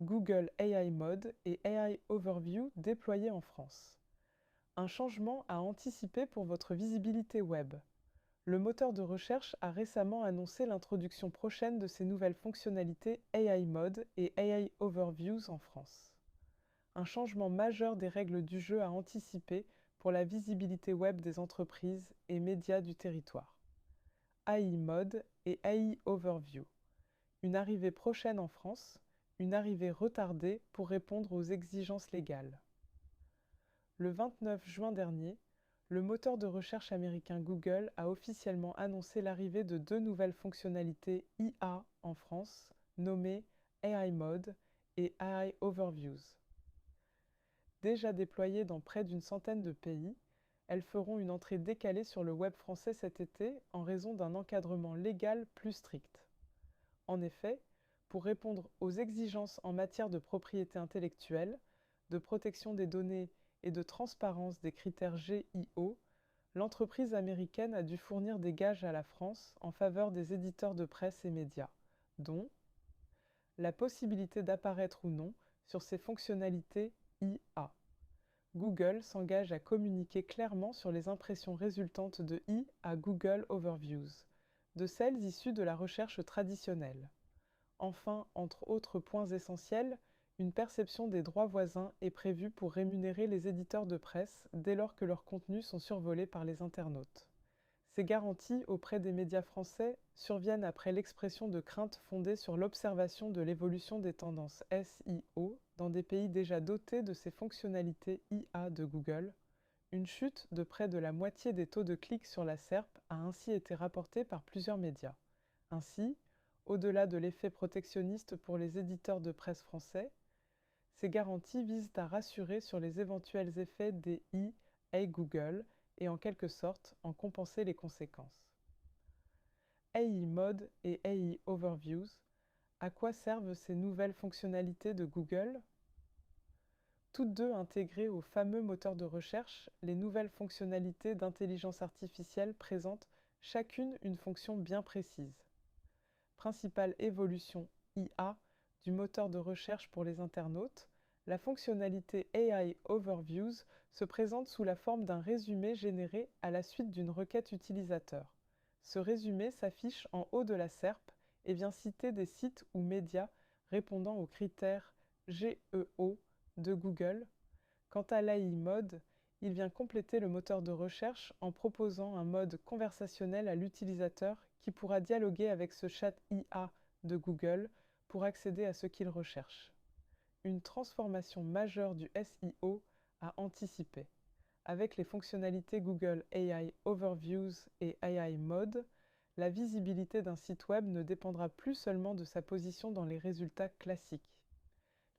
Google AI Mode et AI Overview déployés en France. Un changement à anticiper pour votre visibilité web. Le moteur de recherche a récemment annoncé l'introduction prochaine de ces nouvelles fonctionnalités AI Mode et AI Overviews en France. Un changement majeur des règles du jeu à anticiper pour la visibilité web des entreprises et médias du territoire. AI Mode et AI Overview. Une arrivée prochaine en France, une arrivée retardée pour répondre aux exigences légales. Le 29 juin dernier, le moteur de recherche américain Google a officiellement annoncé l'arrivée de deux nouvelles fonctionnalités IA en France, nommées AI Mode et AI Overviews. Déjà déployées dans près d'une centaine de pays, elles feront une entrée décalée sur le web français cet été en raison d'un encadrement légal plus strict. En effet, pour répondre aux exigences en matière de propriété intellectuelle, de protection des données et de transparence des critères GIO, l'entreprise américaine a dû fournir des gages à la France en faveur des éditeurs de presse et médias, dont la possibilité d'apparaître ou non sur ces fonctionnalités IA. Google s'engage à communiquer clairement sur les impressions résultantes de I à Google Overviews, de celles issues de la recherche traditionnelle. Enfin, entre autres points essentiels, une perception des droits voisins est prévue pour rémunérer les éditeurs de presse dès lors que leurs contenus sont survolés par les internautes. Ces garanties auprès des médias français surviennent après l'expression de craintes fondées sur l'observation de l'évolution des tendances SEO dans des pays déjà dotés de ces fonctionnalités IA de Google. Une chute de près de la moitié des taux de clics sur la SERP a ainsi été rapportée par plusieurs médias. Ainsi, au-delà de l'effet protectionniste pour les éditeurs de presse français, ces garanties visent à rassurer sur les éventuels effets des I à Google et en quelque sorte en compenser les conséquences. AI Mode et AI Overviews, à quoi servent ces nouvelles fonctionnalités de Google ? Toutes deux intégrées au fameux moteur de recherche, les nouvelles fonctionnalités d'intelligence artificielle présentent chacune une fonction bien précise. Principale évolution IA du moteur de recherche pour les internautes, la fonctionnalité AI Overviews se présente sous la forme d'un résumé généré à la suite d'une requête utilisateur. Ce résumé s'affiche en haut de la SERP et vient citer des sites ou médias répondant aux critères GEO de Google. Quant à l'AI Mode, il vient compléter le moteur de recherche en proposant un mode conversationnel à l'utilisateur qui pourra dialoguer avec ce chat IA de Google pour accéder à ce qu'il recherche. Une transformation majeure du SEO à anticiper. Avec les fonctionnalités Google AI Overviews et AI Mode, la visibilité d'un site web ne dépendra plus seulement de sa position dans les résultats classiques.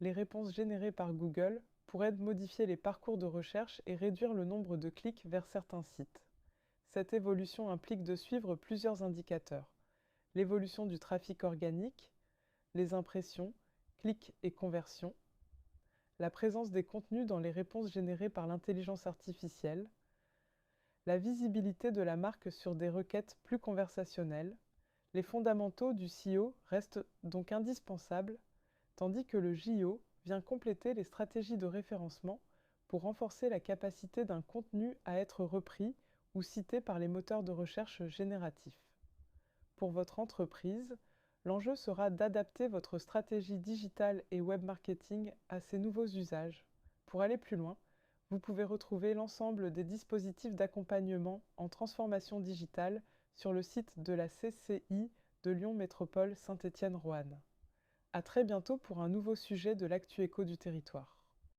Les réponses générées par Google pourraient modifier les parcours de recherche et réduire le nombre de clics vers certains sites. Cette évolution implique de suivre plusieurs indicateurs. L'évolution du trafic organique, les impressions, clics et conversions, la présence des contenus dans les réponses générées par l'intelligence artificielle, la visibilité de la marque sur des requêtes plus conversationnelles. Les fondamentaux du SEO restent donc indispensables, tandis que le JO vient compléter les stratégies de référencement pour renforcer la capacité d'un contenu à être repris ou cité par les moteurs de recherche génératifs. Pour votre entreprise, l'enjeu sera d'adapter votre stratégie digitale et web marketing à ces nouveaux usages. Pour aller plus loin, vous pouvez retrouver l'ensemble des dispositifs d'accompagnement en transformation digitale sur le site de la CCI de Lyon Métropole Saint-Étienne-Roanne. À très bientôt pour un nouveau sujet de l'actu éco du territoire.